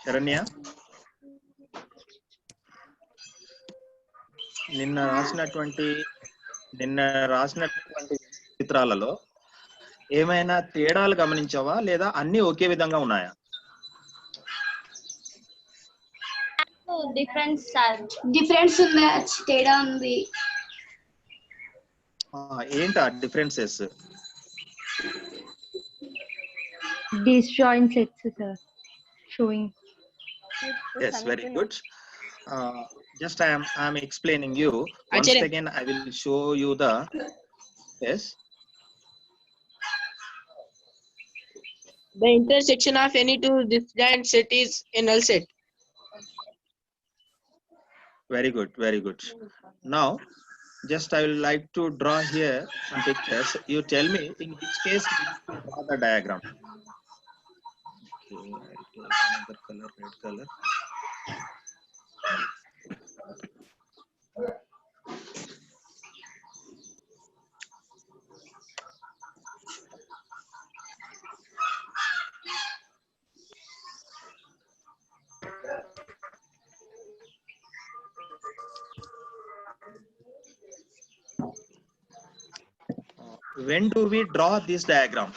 శరణ్య, నిన్న రాసినటువంటి చిత్రాలలో ఏమైనా తేడాలు గమనించావా లేదా అన్ని ఒకే విధంగా ఉన్నాయా? డిఫరెన్స్ ఉంది, తేడా ఉంది. ఏంటా differences? disjoint sets sir showing. Yes, very good. Just I am explaining you once again. I will show you the yes. The intersection of any two disjoint set is a null set. Very good, very good. Now just I will like to draw here some pictures. You tell me in which case we draw the diagram. Okay, I'll take another color, red color. When do we draw this diagram?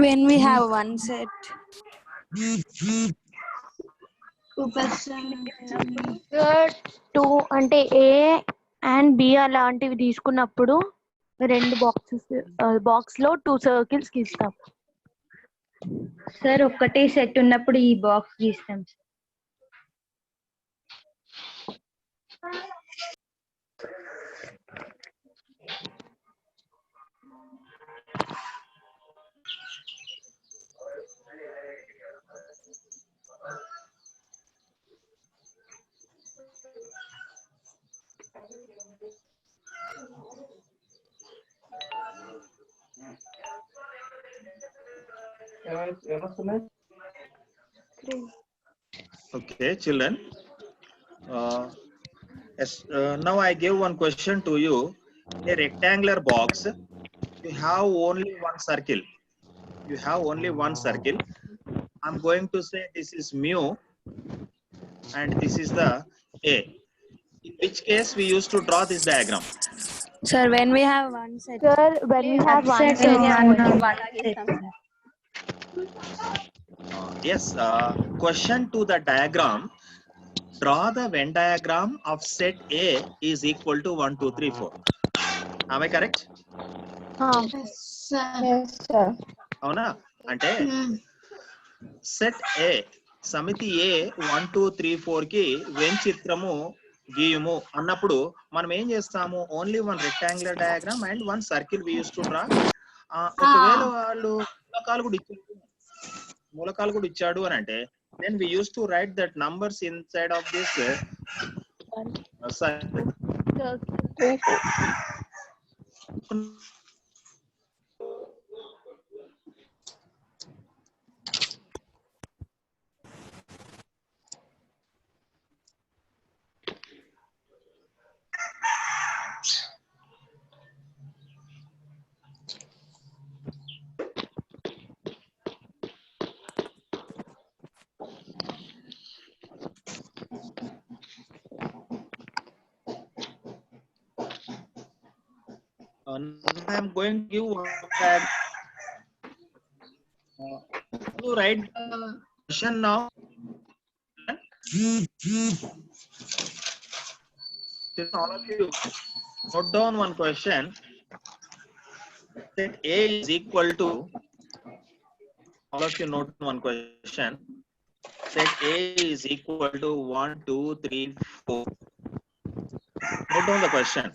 When we have one set. Two అంటే ఏ and B అలాంటివి తీసుకున్నప్పుడు రెండు box లో 2 circles గీస్తాం sir. ఒక్కటే set ఉన్నప్పుడు ఈ box గీస్తాం sir. Okay, children. Yes. Now I give one question to you. A rectangular box. You have only one circle. You have only one circle. I'm going to say this is mu, and this is the A. In which case we used to draw this diagram? Sir, when we have one set. Sir, when we have one set, Yes. Question to the diagram. Draw the Venn diagram of set A is equal to 1, 2, 3, 4. Am I correct? Yes, sir. అవునా? అంటే set ఏ సమితి ఏ 1, 2, 3, 4 కి when చిత్రము గీయము అన్నప్పుడు మనం ఏం చేస్తాము? Only one rectangular diagram and one circle we use to draw. ఒకవేళ వాళ్ళు మూలకాలు కూడా ఇచ్చాడు అని అంటే then we used to write that numbers inside of this circle. I am going to give to write the question now. All of you note down one question. Set A is equal to, all of you note one question. Set A is equal to 1, 2, 3, 4. Note down the question.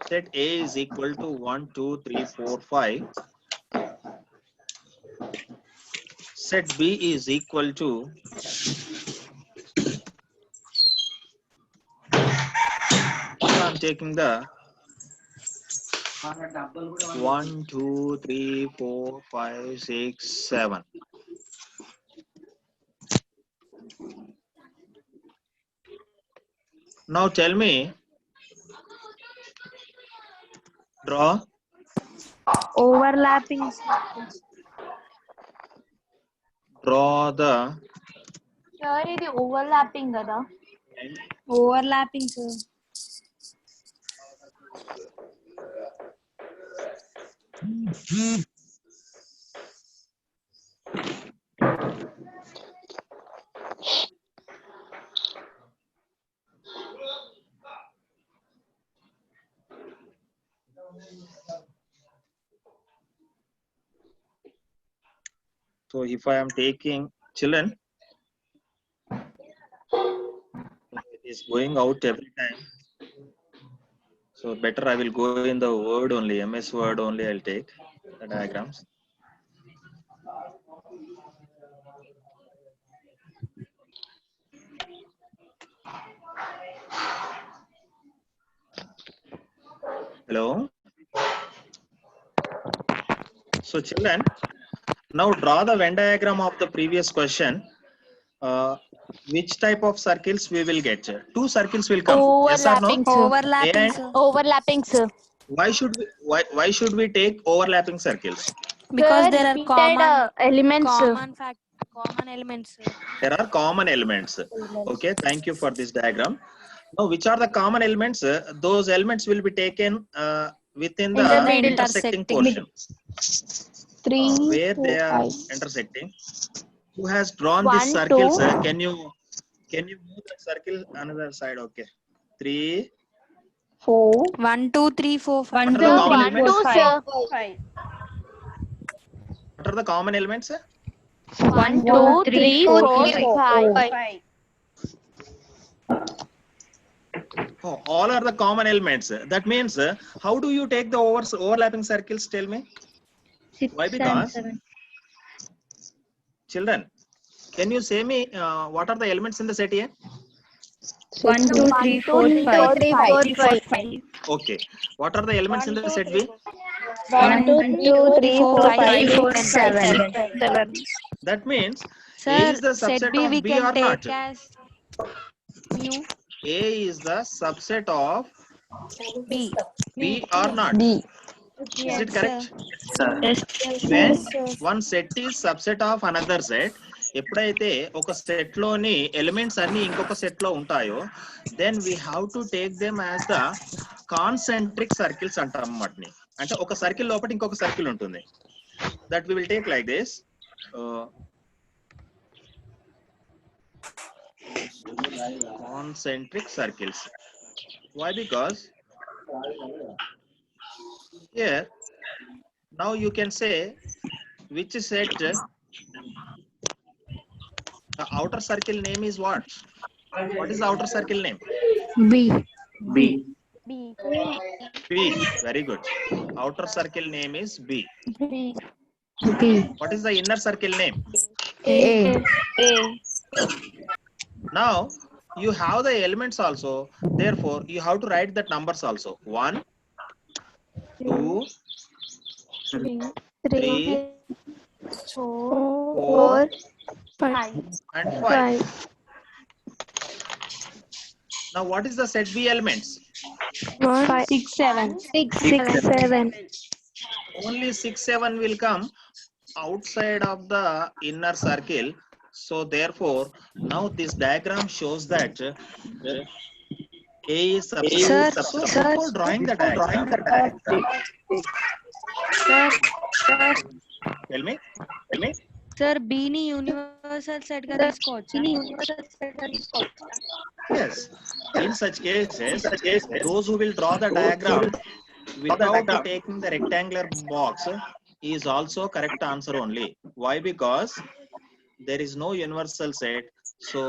Set A is equal to 1, 2, 3, 4, 5. Set B is equal to I'm taking the 1, 2, 3, 4, 5, 6, 7. Now tell me, Draw. Overlapping. Draw the Sir, ఇది overlapping కదా? Overlapping, sir. So if I am taking children, it is going out every time. So better I will go in the Word only, MS Word only. I'll take the diagrams. Hello. So children, now draw the Venn diagram of the previous question. Which type of circles we will get? Two circles will come. Yes or no? Overlapping, sir. Overlapping, And sir. Overlapping, sir. Why should we take overlapping circles? Because Sir, there are repeated, elements. common elements, sir. There are common elements. Okay, thank you for this diagram. Now, which are the common elements? Those elements will be taken within the In the middle. intersecting portion. Where they are intersecting. Who has drawn this 1, circle, 2. sir? Can you move the circle another side? Okay. 3. 1, 2, 3, 4, 5. What are the common 1, 2, elements? sir. What are the common elements? 1, 2, 3, 4, 5. Oh, all are the common elements. That means, how do you take the overlapping circles? Tell me. 6, Why? 7, Because 7. children, can you say me what are the elements in the set A? 1, 2, 3, 4, 5. Okay. What are the elements in the set B? 1, 2, 3, 4, 5, 6, 7. That means Sir, A is the set subset B of we B can or not? take as mu A is the subset of B. B or not? Is it correct? When one set is subset of another set, ఎప్పుడైతే ఒక set లోని elements అన్ని ఇంకొక set లో ఉంటాయో then we have to take them as the concentric circles అంటాం వాటిని. అంటే ఒక సర్కిల్ లోపల ఇంకొక సర్కిల్ ఉంటుంది. That we will take like this. Concentric circles. Why? Because here now you can say which set the outer circle name is what? What is the outer circle name? B. B. Very good. Outer circle name is B. What is the inner circle name? A. Now you have the elements also. Therefore, you have to write the numbers also. 1, 2, 3, 4, 5. and 5. Now, what is the set B elements? 6, 7. Only 6, 7 will come outside of the inner circle. So therefore, now this diagram shows that A is subset. So before drawing the diagram, tell me. Sir, B ni universal set ga తీసుకోవచ్చా? Yes. In such cases, those who will draw the diagram without taking the rectangular box is also correct answer only. Why? Because there is no universal set. So,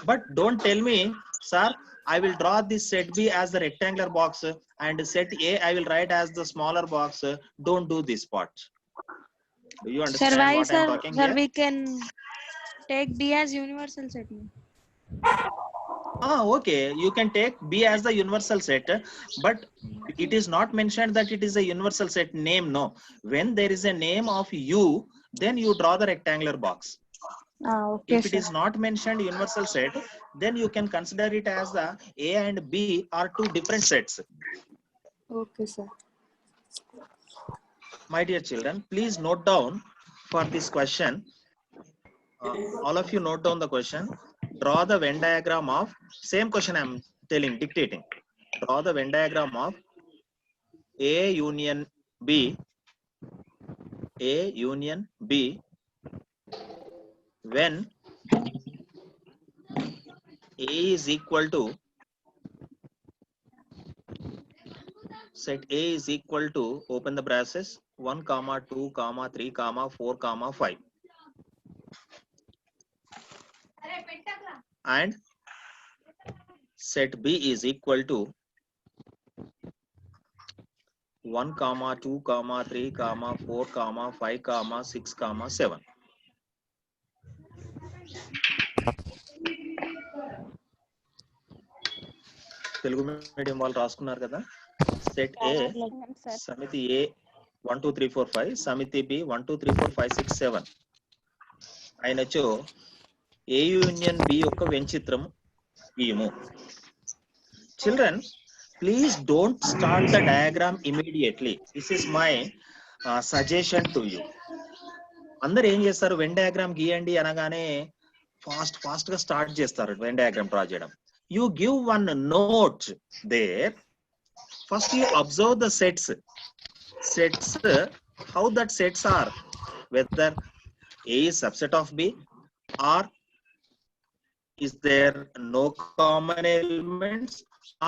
but don't tell me, sir, I will draw this set B as the rectangular box and set A I will write as the smaller box. Don't do this part. Do you Sir, understand why, what I sir? am talking Sir, here? we can take B as universal set. Okay. You can take B as the universal set, but it is not mentioned that it is a universal set name. No. When there is a name of U, then you draw the rectangular box. Okay, If it is not mentioned universal set, then you can consider it as the A and B are two different sets. Okay, sir. My dear children, please note down for this question. All of you note down the question. Draw the Venn diagram of, same question I am dictating. Draw the Venn diagram of A union B, A union B, when A is equal to, set A is equal to, open the braces, 1, 2, 3, 4, 5. And set B is equal to 1, 2, 3, 4, 5, 6, 7. Telugu medium వాళ్ళు రాసుకున్నారు కదా. Set ఏ సమితి ఏ 1 2 3 4 5, సమితి B 1 2 3 4 5 6 7 అయినచో A union B యొక్క వెంచిత్రం గీయము. Children, please don't start the diagram immediately. This is my suggestion to you. అందరు ఏం చేస్తారు, వెన్ డయాగ్రామ్ గీయండి అనగానే ఫాస్ట్ గా స్టార్ట్ చేస్తారు వెన్ డయాగ్రామ్ డ్రా చేయడం. You give one note there. First you observe the sets, how that sets are, whether A is subset of B or is there no common elements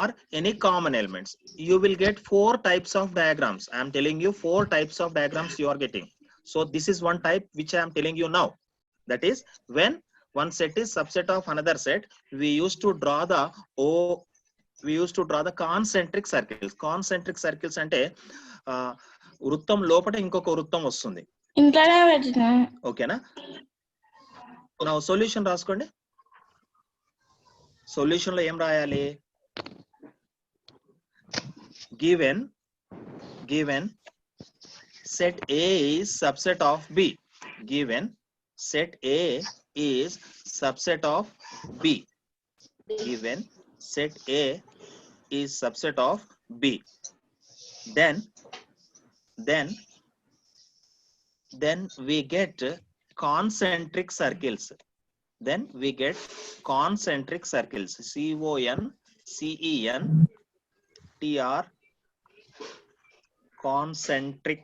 or any common elements. You will get 4 types of diagrams. I am telling you 4 types of diagrams you are getting. So this is one type which I am telling you now. That is, when one set is subset of another set, we used to draw the concentric circles. Concentric circles అంటే వృత్తం లోపల ఇంకొక వృత్తం వస్తుంది. ఓకేనా? నా solution రాసుకోండి. Solution లో ఏం రాయాలి? given set A is subset of B. Given set A is subset of B. Given set A is subset of B. Then we get concentric circles. Then we get concentric circles. CONCENTR concentric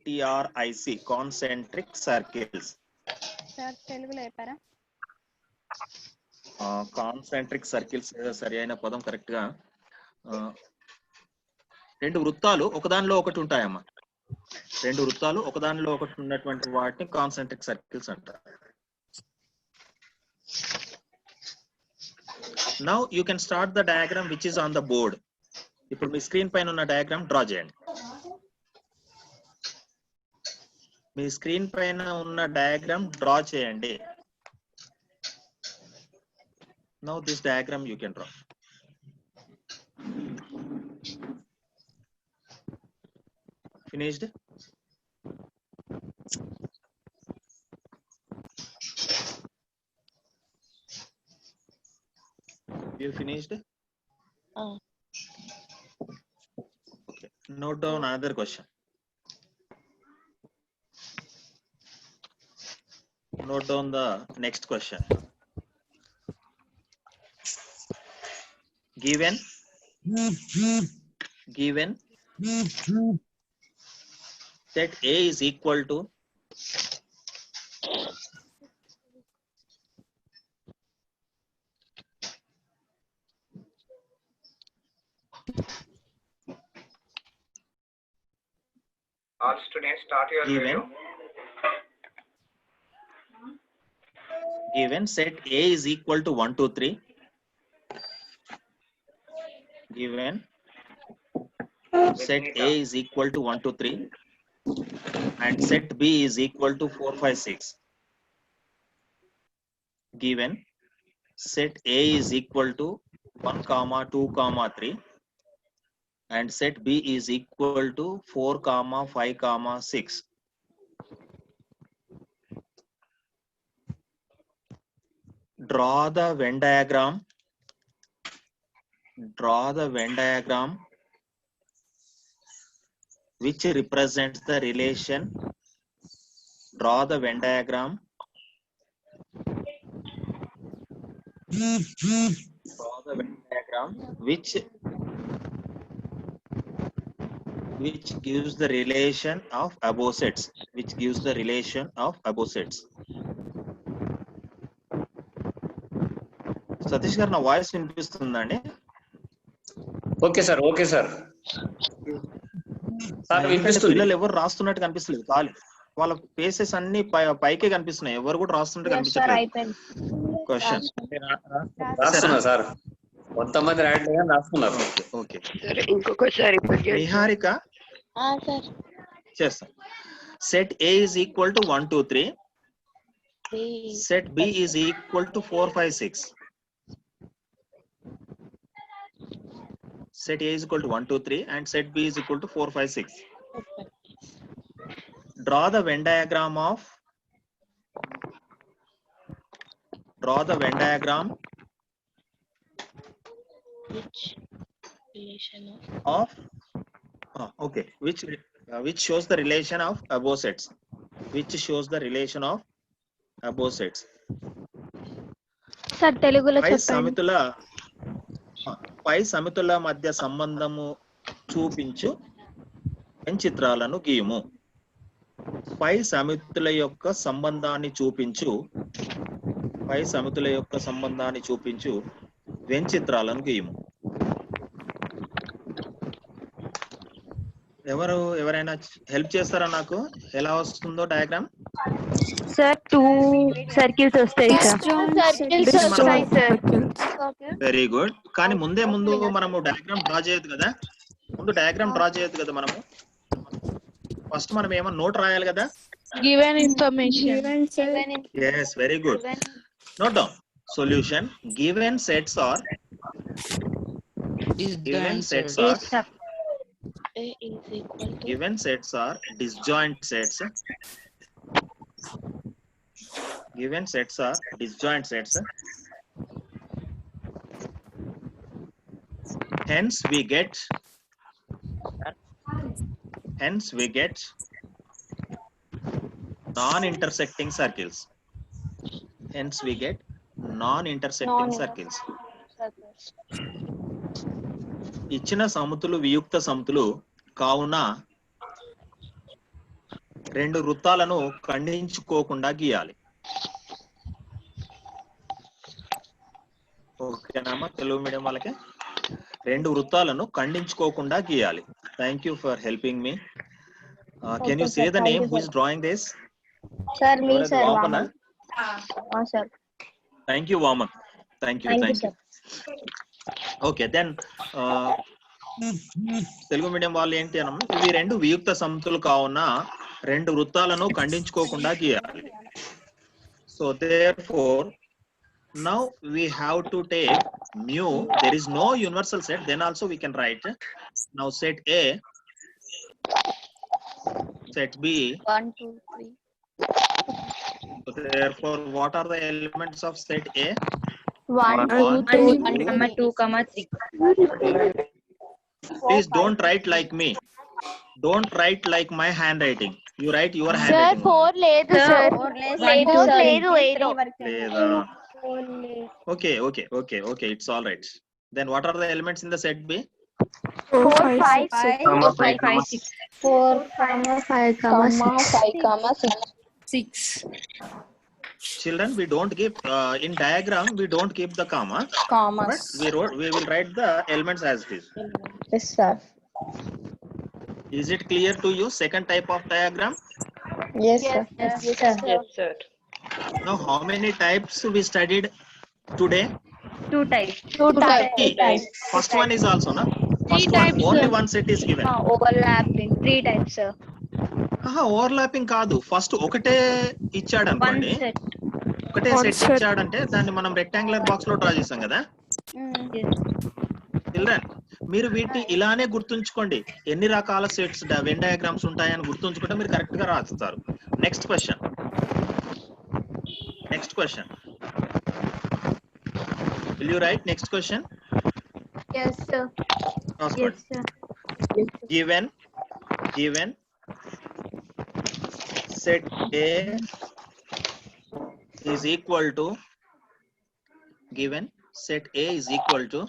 TRIC concentric circles. Sir తెలుగులో చెప్పారా? Concentric circles సరి అయిన పదం correct గా. 2 వృత్తాలు ఒకదానిలో ఒకటి ఉంటాయమ్మా. 2 వృత్తాలు ఒకదానిలో ఒకటి ఉన్నటువంటి వాటిని కాన్సెంట్రిక్ సర్కిల్స్ అంటారు. Now you can start the diagram which is on the board. ఇప్పుడు మీ స్క్రీన్ పైన ఉన్న డయాగ్రామ్ డ్రా చేయండి. మీ స్క్రీన్ పైన ఉన్న డయాగ్రామ్ డ్రా చేయండి. Now this diagram you can draw. Finished? You finished? Okay. Note down another question. Note down the next question. Given set A is equal to all students start your video. Given set A is equal to 1 2 3. Given set A is equal to 1 2 3 and set B is equal to 4 5 6. Given set A is equal to 1 2 3 and set B is equal to 4 5 6. Draw the Venn diagram. Draw the Venn diagram which represents the relation. Draw the Venn diagram. Draw the Venn diagram which gives the relation of above sets. Which gives the relation of above sets. Satish గారు నా voice వినిపిస్తుందండి? Okay sir, okay sir. Sir వినిపిస్తుంది. పిల్లలు ఎవరు రాస్తున్నట్టు కనిపిస్తలేదు, ఖాళీ వాళ్ళ faces అన్ని పైకే కనిపిస్తున్నాయి, ఎవరు కూడా రాస్తున్నట్టు కనిపించట్లేదు. క్వశ్చన్ రాస్తున్నా సార్, కొంతమంది రాయట్లేదు, రాస్తున్నారు. ఓకే ఇంకొకసారి నిహారిక చేస్తాం. Set A is equal to 1 2 3. Set B is equal to 4 5 6. Set A is equal to 1 2 3 and set B is equal to 4 5 6. Draw the Venn diagram of okay, which shows the relation of above sets. Which shows the relation of above sets. Sir తెలుగులో చెప్పండి. పై సమితుల మధ్య సంబంధము చూపించు చిత్రాలను గీయుము. పై సమితుల యొక్క సంబంధాన్ని చూపించు చిత్రాలను గీయుము. ఎవరైనా హెల్ప్ చేస్తారా నాకు? ఎలా వస్తుందో డయాగ్రామ్? సార్ 2 సర్కిల్స్ వస్తాయి సార్. Very good. కానీ ముందు మనము డయాగ్రామ్ డ్రా చేయొద్దు కదా. మనము ఫస్ట్ మనం ఏమన్నా నోట్ రాయాలి కదా. Given information. yes, very good. Note down. Solution. Given sets are disjoint sets. Hence we get non-intersecting circles. ఇచ్చిన సముతులు వియుక్త సముతులు కావున రెండు వృత్తాలను ఖండించుకోకుండా గీయాలి. ఓకేనామా తెలుగు మీడియం వాళ్ళకి? రెండు వృత్తాలను ఖండించుకోకుండా గీయాలి. Thank you for helping me. Can you say the name who is drawing this? Sir me sir Vaman. Sir thank you Vaman. Thank you. Okay then Telugu medium వాళ్ళు ఏంటి అన్న, ఇవి రెండు వియుక్త సమితులు కావున రెండు వృత్తాలను ఖండించుకోకుండా గీయాలి. So therefore now we have to take mu. There is no universal set, then also we can write now set A, set B, 1 2 3. so therefore what are the elements of set A? 1 2 3. Please don't write like me. Don't write like my handwriting. You write your handwriting. Sir 4 లేదు sir. 4 లేదు ఏదో. లేదా? Okay. It's all right. Then what are the elements in the set B? 4 5 6. 4 5 6. Children, we don't give in diagram. We don't keep the comma. But we will write the elements as it is. Yes sir. Is it clear to you? Second type of diagram. Yes sir. Yes, sir. Now, how many types we studied today? 2 types. First one is also na. First one types, only sir. one set is given. Overlapping 3 types sir. Overlapping కాదు. First ఒకటే ఇచ్చాడు అనుకోండి, ఒకటే set ఇచ్చాడంటే దాన్ని మనం rectangular box లో draw చేసాం కదా. చిల్డ్రన్, మీరు వీటిని ఇలానే గుర్తుంచుకోండి. ఎన్ని రకాల సెట్స్ వెన్ డయాగ్రామ్స్ ఉంటాయని గుర్తుంచుకుంటే మీరు కరెక్ట్ గా రాస్తారు. Next question. Will you write next question? Yes sir. Given given set A is equal to, given set A is equal to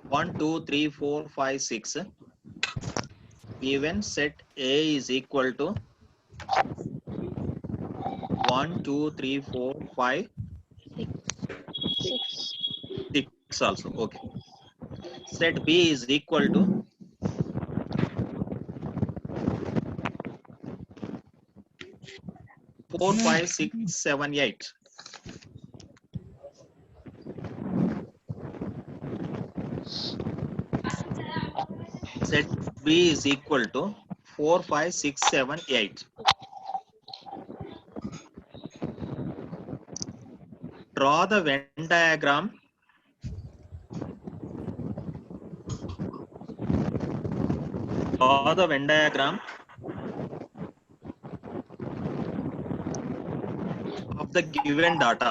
1, 2, 3, 4, 5, 6. Given set A is equal to 1, 2, 3, 4, 5, 6 also. Okay. Set B is equal to 4, 5, 6, 7, 8. Set B is equal to 4, 5, 6, 7, 8. Draw the Venn diagram of the given data.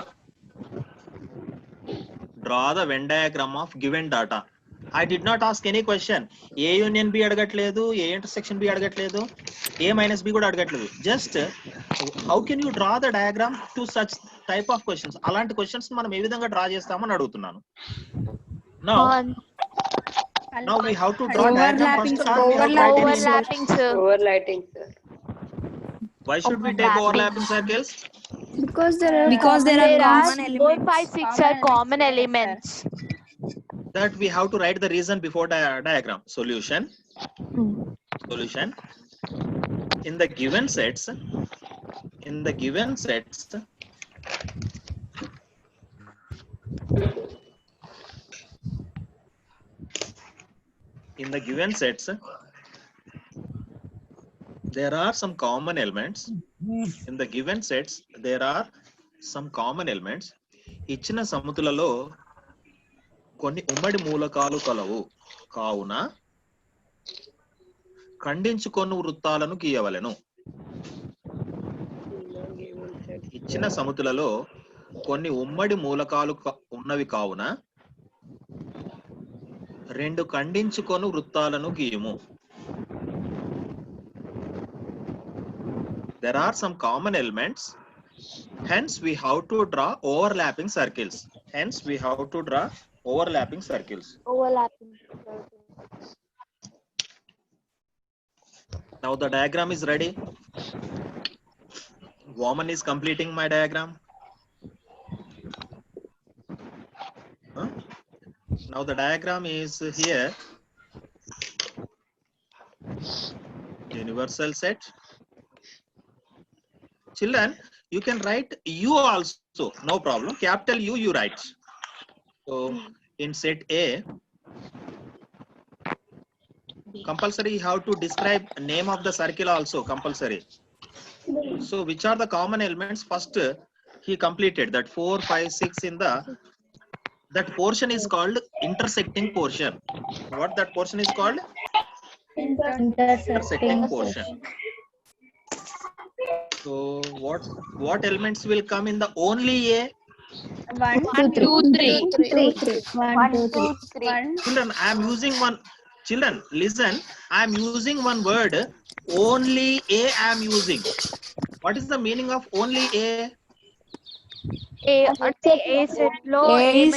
Draw the Venn diagram of given data. I did not ask any question. A union B అడగట్లేదు, A intersection B అడగట్లేదు, A minus B కూడా అడగట్లేదు. Just how can you draw the diagram to such type of questions? అలాంటి questions మనం ఏ విధంగా draw చేస్తామని అడుగుతున్నాను. Now we have to draw diagram first. Overlapping, sir. Overlapping, sir. Why should we take overlapping circles? Because there are common elements. 4, 5, 6 are common elements. That we have to write the reason before diagram. Solution. In the given sets, there are some common elements. In the given sets, there are some common elements. ఇచ్చిన సమితులలో కొన్ని ఉమ్మడి మూలకాలు కలవు కావున ఖండించుకొని వృత్తాలను గీయవలెను. ఇచ్చిన సమితులలో కొన్ని ఉమ్మడి మూలకాలు ఉన్నవి కావున 2 ఖండించుకొని వృత్తాలను గీయుము. There are some common elements. Hence, we have to draw overlapping circles. Now the diagram is ready. Woman is completing my diagram. Now the diagram is here. Universal set. Children, you can write U also, no problem. Capital U you write. So in set A, compulsory you have to describe name of the circle also compulsory. So which are the common elements? First he completed that 4, 5, 6 in the, that portion is called intersecting portion. What that portion is called? Intersecting portion. So what elements will come in the only A? 1, 2, 3. 1, 2, 3. Children, I am using one. Children, listen. I am using one word. Only A I am using. What is the meaning of only A? A set lo Yes.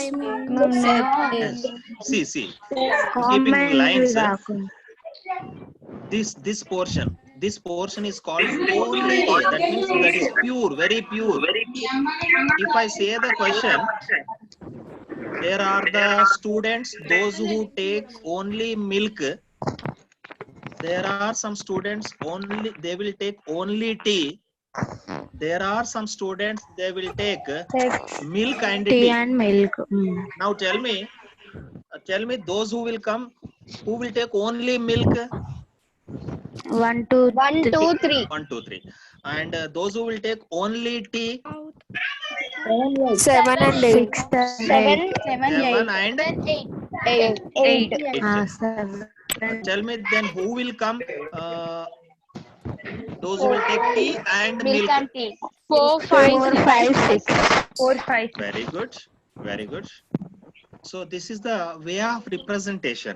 See. Keeping lines. This portion is called only A. That means that is pure, very pure. If I say the question, there are the students, those who take only milk. There are some students they will take only tea. There are some students they will take milk and tea. And milk. Now tell me those who will take only milk. 1, 2, 3. 1, 2, 3. And those who will take only tea. 7 and 8. 7 and 8. Tell me then who will come? Those who will take tea and milk. And tea. 4, 5, 6. 4, 5. Very good. So this is the way of representation.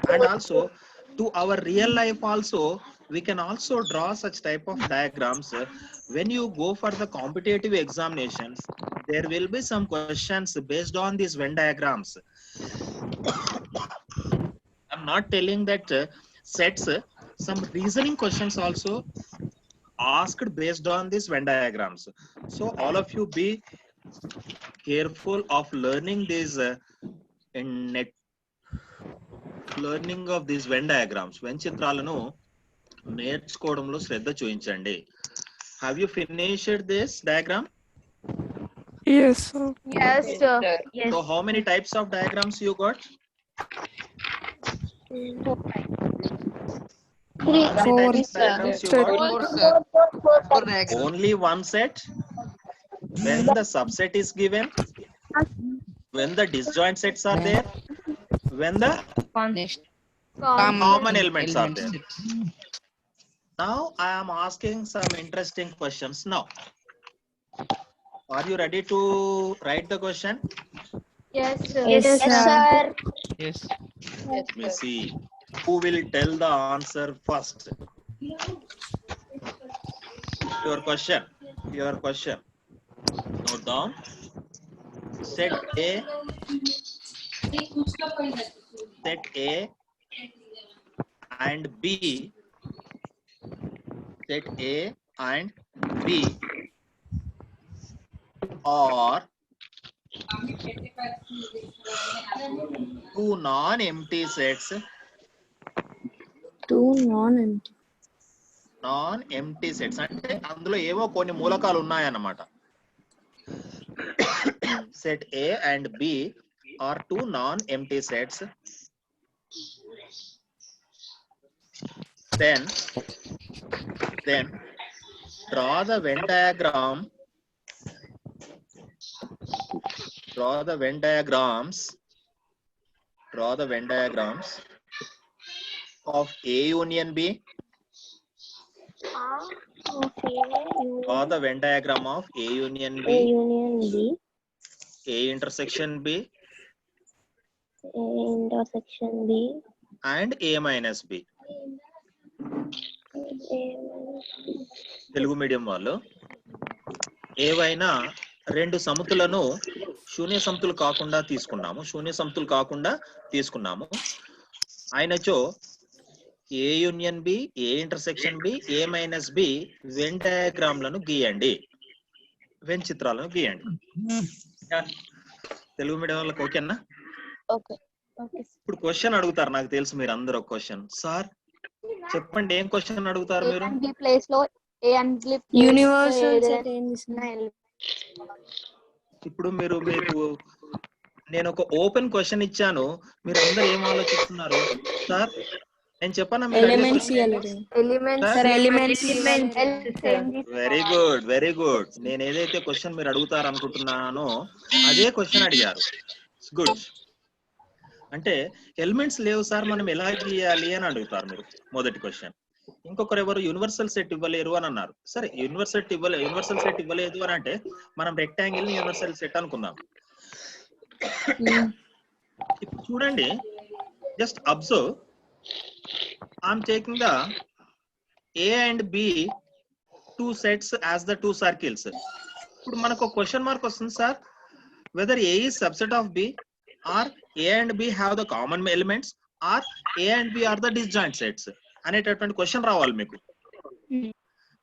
And also to our real life also, we can also draw such type of diagrams. When you go for the competitive examinations, there will be some questions based on these Venn diagrams. I'm not telling that sets, some reasoning questions also asked based on these Venn diagrams. So all of you be careful of learning these in net learning of these Venn diagrams. Venn చిత్రాలను నేర్చుకోవడంలో శ్రద్ధ చూపించండి. Have you finished this diagram? Yes, sir. Yes, sir. So how many types of diagrams you got? Three. How many types of Four. diagrams you Sir. got? Only one set. When the subset is given, when the disjoint sets are there, when the common elements are there. Now I am asking some interesting questions now. Are you ready to write the question? Yes, sir. Yes, sir. Let me see. Who will tell the answer first? Your question. Note down. Set A and B. Set A and B are two non-empty sets. Non-empty sets అంటే అందులో ఏవో కొన్ని మూలకాలు ఉన్నాయన్నమాట. Set A and B are two non-empty sets. Then draw the Venn diagrams of A union B. Draw the Venn diagram of A union B. A intersection B. And A minus B. Telugu medium వాళ్ళు ఏవైనా రెండు సమితులను శూన్య సమితులు కాకుండా తీసుకున్నాము. ఆయనచో A union B, A intersection B, A minus B Venn డయాగ్రామ్లను గీయండి, వెన్ చిత్రాలను గీయండి. తెలుగు మీడియం వాళ్ళకి ఓకేనా? ఇప్పుడు క్వశ్చన్ అడుగుతారు, నాకు తెలుసు మీరు అందరూ ఒక క్వశ్చన్. సార్ చెప్పండి, ఏం క్వశ్చన్ అడుగుతారు మీరు? యూనివర్సల్ ఇప్పుడు మీకు నేను ఒక ఓపెన్ క్వశ్చన్ ఇచ్చాను, మీరు అందరు ఏం ఆలోచిస్తున్నారు? సార్ నేను చెప్పానా? Very good. నేను ఏదైతే క్వశ్చన్ మీరు అడుగుతారు అనుకుంటున్నానో అదే క్వశ్చన్ అడిగారు. గుడ్. అంటే ఎలిమెంట్స్ లేవు సార్, మనం ఎలా గీయాలి అని అడుగుతారు మీరు మొదటి క్వశ్చన్. ఇంకొకరు ఎవరు యూనివర్సల్ సెట్ ఇవ్వలేరు అని అన్నారు. సరే, యూనివర్సల్ సెట్ ఇవ్వలేదు అని అంటే మనం రెక్టాంగిల్ ని యూనివర్సల్ సెట్ అనుకుందాం. ఇప్పుడు చూడండి, just observe, I'm taking the A and B two sets as the two circles. ఇప్పుడు మనకు ఒక క్వశ్చన్ మార్క్ వస్తుంది sir, whether A is subset of B or A and B have the common elements or A and B are the disjoint sets అనేటటువంటి question రావాలి మీకు.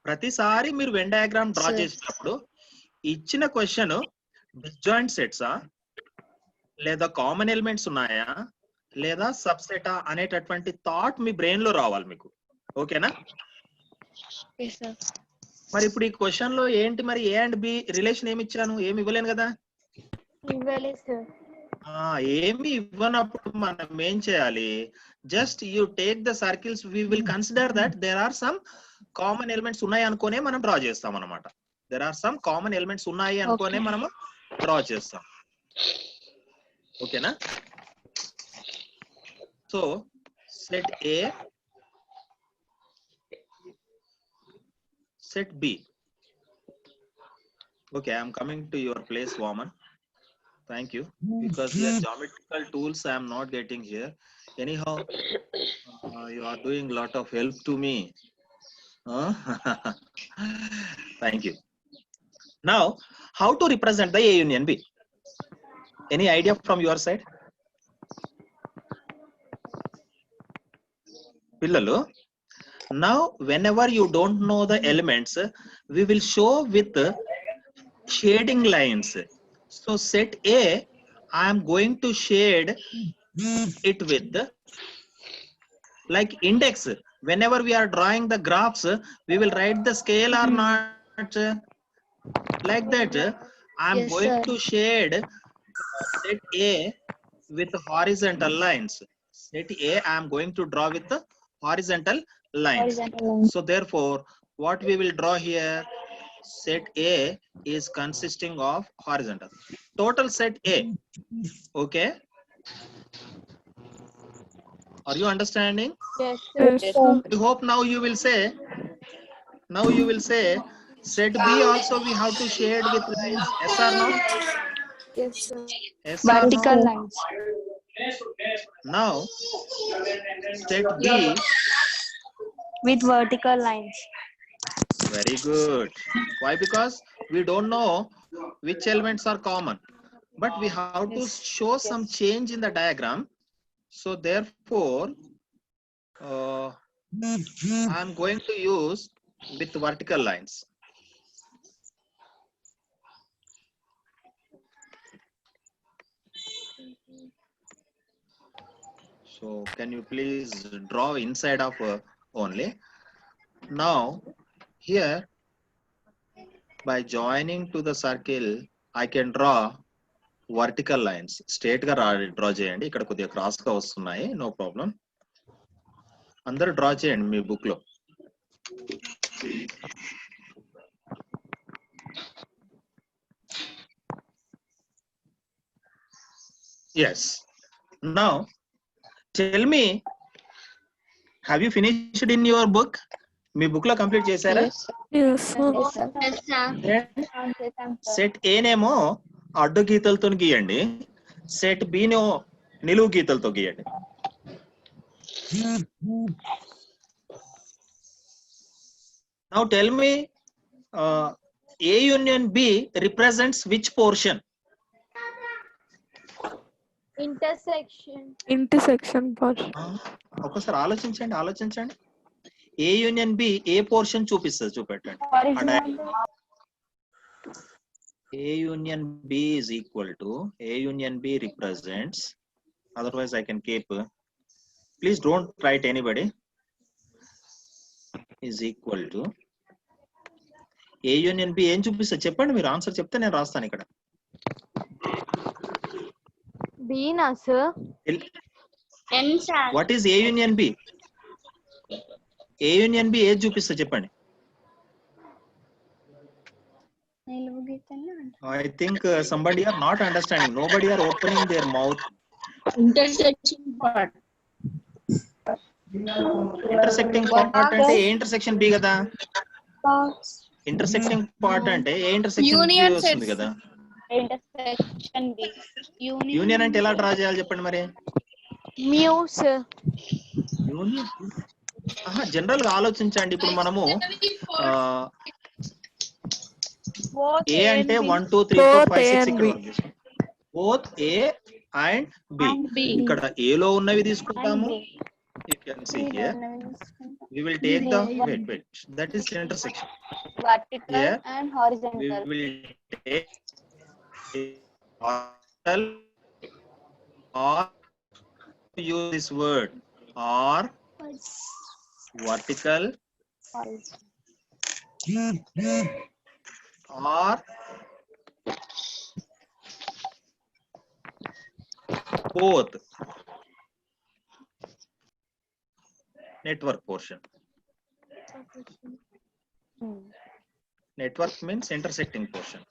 ప్రతిసారి మీరు Venn diagram draw చేసినప్పుడు ఇచ్చిన క్వశ్చన్ డిస్జాయింట్ సెట్సా లేదా common elements ఉన్నాయా లేదా సబ్సెటా అనేటటువంటి థాట్ మీ బ్రెయిన్ లో రావాలి మీకు. ఓకేనా? మరి ఇప్పుడు ఈ క్వశ్చన్ లో ఏంటి, మరి ఏ అండ్ బి రిలేషన్ ఏమి ఇచ్చాను? ఏమి ఇవ్వలేను కదా. ఏమి ఇవ్వనప్పుడు మనం ఏం చేయాలి? Just you take the circles, we will consider that there are some common elements ఉన్నాయి అనుకోనే మనం డ్రా చేస్తాం అన్నమాట. There are some common elements ఉన్నాయి అనుకోనే మనము డ్రా చేస్తాం. ఓకేనా? So set A, set B. Okay, I am coming to your place, Vaman. Thank you. Because your geometrical tools I am not getting here. Anyhow, you are doing a lot of help to me. Thank you. Now, how to represent the A union B? Any idea from your side? Pillalu, now whenever you don't know the elements, we will show with shading lines. So set A, I am going to shade it with like index. Whenever we are drawing the graphs, we will write the scale or not. Like that, I am Yes, going sir. to shade set A with horizontal lines. Set A, I am going to draw with the horizontal lines. So therefore, what we will draw here, set A is consisting of horizontal. Total set A. Okay. Are you understanding? Yes, sir. Yes, sir. I hope now you will say, set B also we have to shade with lines. Yes or no? Yes, sir. Yes or Vertical no? lines. Now, set B, With vertical lines. very good. Why? Because we don't know which elements are common, but we have to show some change in the diagram. So therefore, I am going to use with vertical lines. So can you please draw inside of only? Now here, by joining to the circle, I can draw vertical lines. Straight గా draw చేయండి. ఇక్కడ కొద్దిగా cross గా వస్తున్నాయి. No problem. అందరూ draw చేయండి మీ book లో. Yes. Now, tell me, have you finished in your book? Me book లో కంప్లీట్ చేశారా? Yes, sir. సెట్ ఏ నేమో అడ్డు గీతలతో గీయండి, సెట్ బి నేమో నిలువు గీతలతో గీయండి. Now tell me, A union B represents which portion? Intersection portion. ఒకసారి ఆలోచించండి. ఏ యూనియన్ బి ఏ పోర్షన్ చూపిస్తుంది, చూపెట్టండి. A union B is equal to, A union B represents, otherwise I can keep, please don't write anybody, is equal to, A union B ఏం చూపిస్తుంది చెప్పండి, మీరు answer చెప్తే నేను రాస్తాను ఇక్కడ. B na sir. What is A union B? A union B ఏది చూపిస్తుంది చెప్పండి. I think somebody are not understanding. Nobody are opening their mouth. Intersection part. Intersecting part అంటే ఏ ఇంటర్సెక్షన్ బి కదా. ఇంటర్సెక్టింగ్ పార్ట్ అంటే ఏ ఇంటర్సెక్షన్ బి వస్తుంది కదా. Union అంటే ఎలా డ్రా చేయాలి చెప్పండి మరి. Mu sir. యూనియన్ జనరల్ గా ఆలోచించండి. ఇప్పుడు మనము ఏ అంటే 1 2 3 4 5 6 ఇక్కడ బోత్ ఏ అండ్ బి. ఇక్కడ ఏ లో ఉన్నవి తీసుకుంటాము. You can see here. We will take the wait. That is intersection. Vertical Here, and horizontal. we will take horizontal or use this word or vertical or both. Network portion. Network means intersecting portion.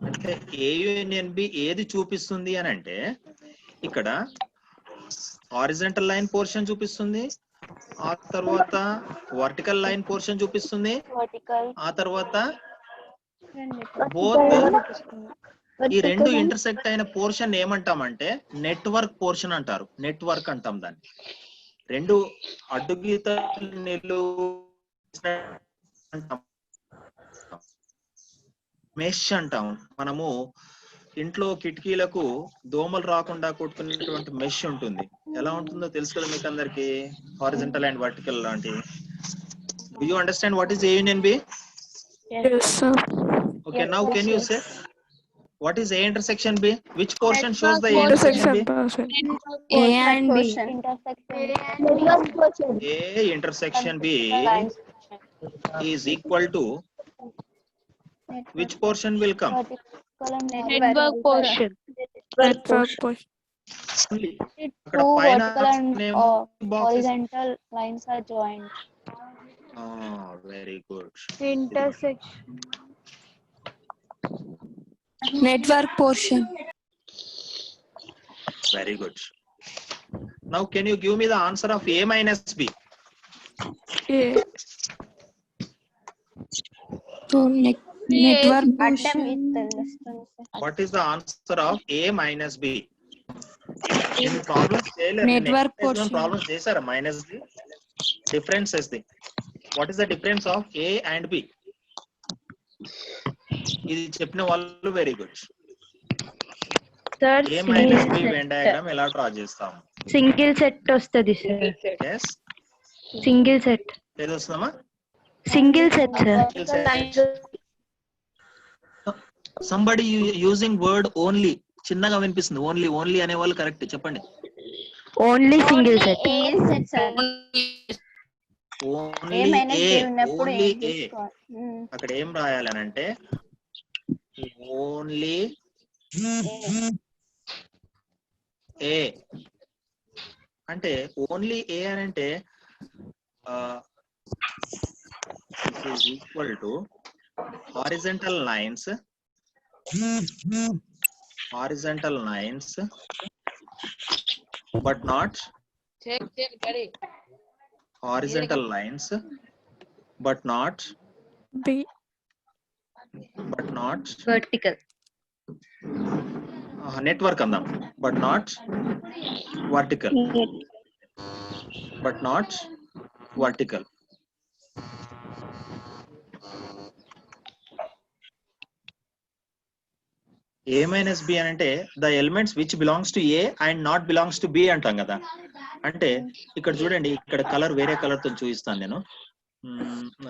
అంటే ఏ union B ఏది చూపిస్తుంది అని అంటే ఇక్కడ horizontal line portion చూపిస్తుంది, ఆ తర్వాత vertical line portion చూపిస్తుంది, ఆ తర్వాత బోత్ ఈ రెండు ఇంటర్సెక్ట్ అయిన పోర్షన్ ఏమంటామంటే నెట్వర్క్ పోర్షన్ అంటారు. నెట్వర్క్ అంటాం దాన్ని. రెండు అడ్డు గీతలు మెష్ అంటాం. మనము ఇంట్లో కిటికీలకు దోమలు రాకుండా కొట్టుకునేటువంటి మెష్ ఉంటుంది. ఎలా ఉంటుందో తెలుసు కదా మీకు అందరికి, హారిజంటల్ అండ్ వర్టికల్ లాంటి. Do you understand what is A union B? Yes, sir. Okay, now can you say what is A intersection B? Which portion shows the A intersection Intersection B? portion. A and B. A intersection B is equal to which portion will come? Network portion. Network portion. Only. Two vertical and boxes. horizontal lines are joined. Ah, very good. Intersection. Network portion. Very good. Now can you give me the answer of A minus B? A. So network portion. What is the answer of A minus B? Any problems? Network portion. Problems chesara minus B. Difference is the. What is the difference of A and B? ఇది చెప్పిన వాళ్ళు very good. Sir A minus B Venn diagram ఎలా draw చేస్తాం? Single set వస్తది sir. yes single set. ఏది వస్తుందమ్మా? Single set sir. somebody using word only చిన్నగా వినిపిస్తుంది. ఓన్లీ అనే వాళ్ళు కరెక్ట్ చెప్పండి. Only single set. ఓన్లీ ఏ అక్కడ ఏం రాయాలనంటే ఓన్లీ ఏ అంటే ఓన్లీ ఏ అని అంటే is equal to horizontal lines but not horizontal lines but not B. Vertical. network andam but not vertical A minus B అని అంటే the elements which belongs to A and not belongs to B అంటాం కదా. అంటే ఇక్కడ చూడండి, ఇక్కడ colour వేరే colour తో చూపిస్తాను నేను.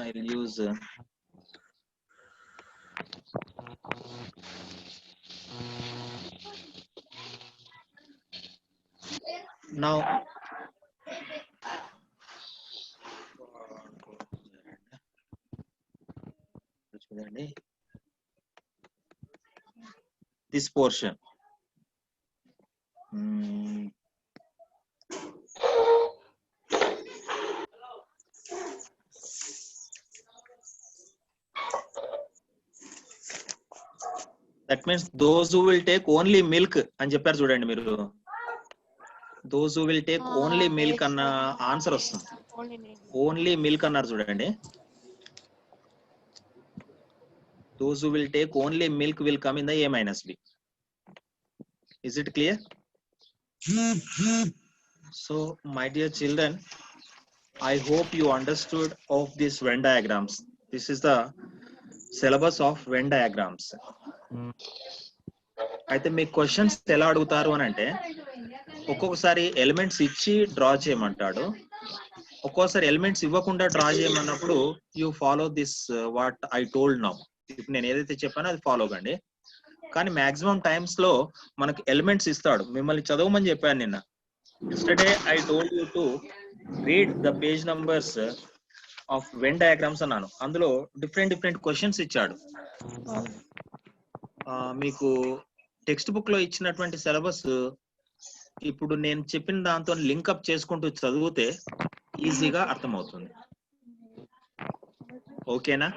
I will use now చూడండి this portion. That means those who will take only milk అని చెప్పారు చూడండి మీరు. those who will take only milk అన్న ఆన్సర్ వస్తుంది. ఓన్లీ మిల్క్ అన్నారు చూడండి. those who will take only milk will come in the A minus B. Is it clear? So my dear children, I hope you understood of these Venn diagrams. This is the syllabus of Venn diagrams. అయితే మీకు questions ఎలా అడుగుతారు అని అంటే ఒక్కొక్కసారి elements ఇచ్చి draw చేయమంటాడు, ఒక్కోసారి elements ఇవ్వకుండా డ్రా చేయమన్నప్పుడు you follow this what I told now. ఇప్పుడు నేను ఏదైతే చెప్పానో అది ఫాలో కండి. కానీ మాక్సిమం టైమ్స్ లో మనకు ఎలిమెంట్స్ ఇస్తాడు, మిమ్మల్ని చదవమని చెప్పాను నిన్న. yesterday I told you to read the page numbers of Venn diagrams అన్నాను. అందులో డిఫరెంట్ క్వశ్చన్స్ ఇచ్చాడు. మీకు టెక్స్ట్ బుక్ లో ఇచ్చినటువంటి సిలబస్ ఇప్పుడు నేను చెప్పిన దాంతో లింకప్ చేసుకుంటూ చదివితే ఈజీగా అర్థమవుతుంది. ఓకేనా?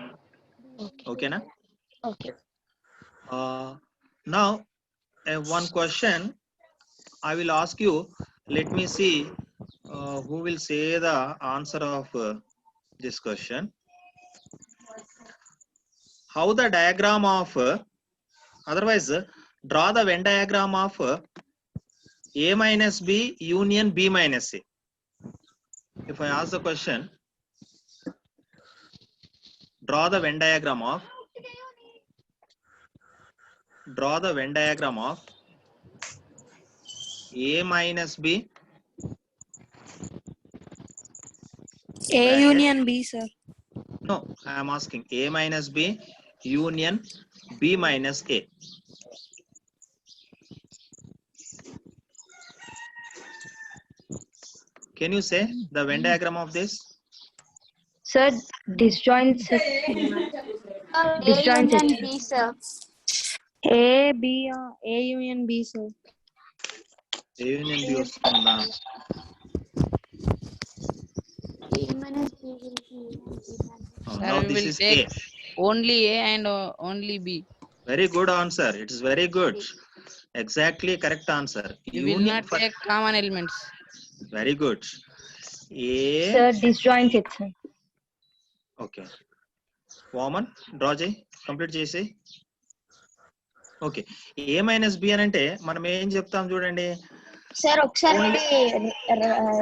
Now one question I will ask you. Let me see who will say the answer of this question. how the diagram of otherwise draw the Venn diagram of A minus B union B minus A. If I ask the question, draw the Venn diagram of A minus B A bracket. union B, sir. No, I am asking A minus B union B minus A. Can you say the Venn diagram of this? Sir, disjoints it. Disjoints it. B, sir. A B A union B, sir. A union B వస్తుందా? Now we this will is take A. only A and only B. Very good answer. It is very good. Exactly correct answer. You will not take common elements. Very good. A. Sir, disjoints it, sir. Okay. Woman, draw చేయి, complete చేసి. Okay, A minus B అని అంటే మనం ఏం చెప్తాం చూడండి. Sir ఒకసారి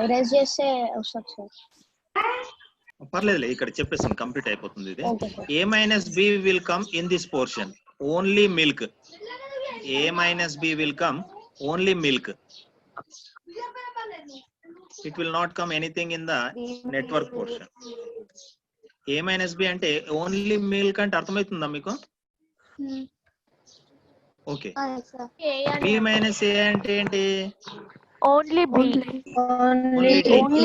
erase చేస్తే వస్తుంది సార్. పర్లేదులే, ఇక్కడ చెప్పేసాను, కంప్లీట్ అయిపోతుంది ఇది. Okay sir. A minus B will come in this portion. Only milk. A minus B will come only milk. It will not come anything in the network portion. A minus B అంటే only milk అంటే అర్థమవుతుందా మీకు? Okay. B minus A అంటే ఏంటి? Only B. Only B.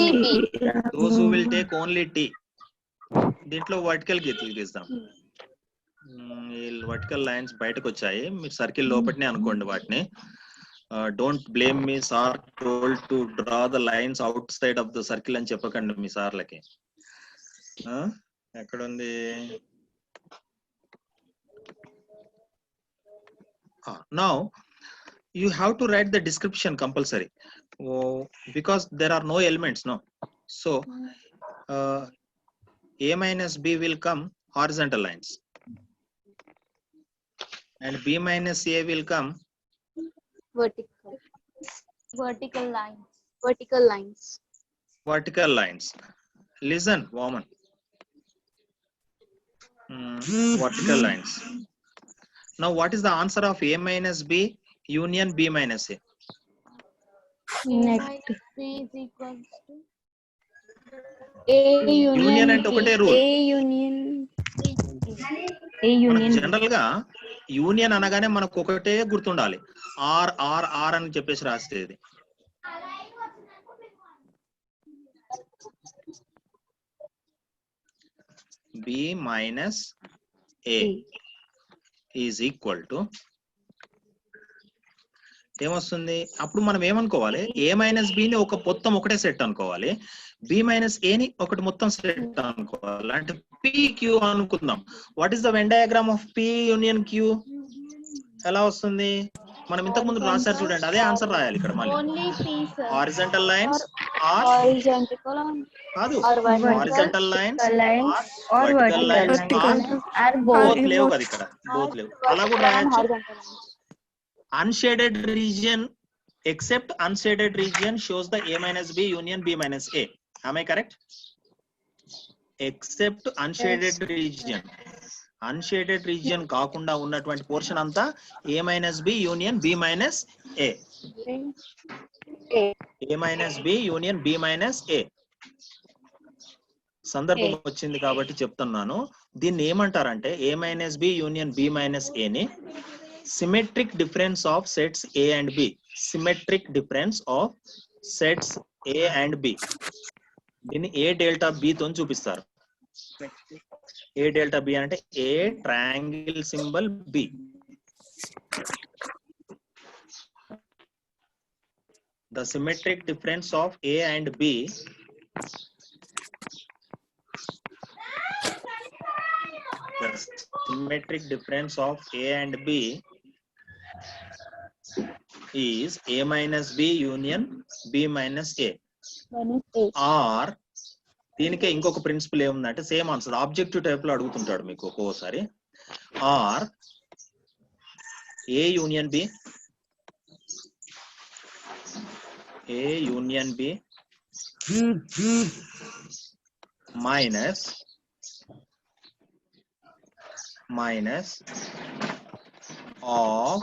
Those who will take only T. దీంట్లో vertical గీతలు గీస్తాం. Vertical lines బయటకు వచ్చాయి, మీరు సర్కిల్ లోపలనే అనుకోండి వాటిని. Don't blame me sir told to draw the lines out side of the circle అని చెప్పకండి మీ సార్లకి. ఎక్కడుంది? Now you have to write the description compulsory, because there are no elements, no. So A minus B will come horizontal lines and B minus A will come vertical lines. Listen, woman. Vertical lines. Now what is the answer of A minus B union B minus A? Union అంటే ఒకటే rule. General గా union అనగానే మనకు ఒకటే గుర్తుండాలి, are are are అని చెప్పేసి రాసేది. B minus A is equal to ఏమొస్తుంది? అప్పుడు మనం ఏమనుకోవాలి, A మైనస్ B ని ఒక మొత్తం ఒకటే సెట్ అనుకోవాలి, B మైనస్ A ని ఒకటి మొత్తం సెట్ అనుకోవాలి. అంటే PQ అనుకుందాం. What is the Venn diagram of P union Q? ఎలా వస్తుంది? మనం ఇంతకు ముందు రాశారు చూడండి, అదే ఆన్సర్ రాయాలి ఇక్కడ మళ్ళీ. హారిజంటల్ లైన్స్ ఆర్ కాదు, horizontal lines or vertical lines or both లేవు కదా ఇక్కడ, బోత్ లేవు. అలా కూడా రాయొచ్చు. Unshaded region, except unshaded region shows the A minus B union B minus A. Am I correct? Except unshaded region. Unshaded region కాకుండా ఉన్నటువంటి పోర్షన్ అంతా A minus B union B minus A. A minus B union B minus A. సందర్భం వచ్చింది కాబట్టి చెప్తున్నాను. దీన్ని ఏమంటారంటే A minus B union B minus A ని symmetric difference of sets A and B. Symmetric difference of sets A and B. దీన్ని A delta B తో చూపిస్తారు. A delta B అంటే A triangle symbol B. The symmetric difference of A and B is A minus B union B minus A. Or దీనికే ఇంకొక principal ఏముందంటే same answer objective type లో అడుగుతుంటాడు మీకు ఒక్కోసారి. or A union B, A union B minus of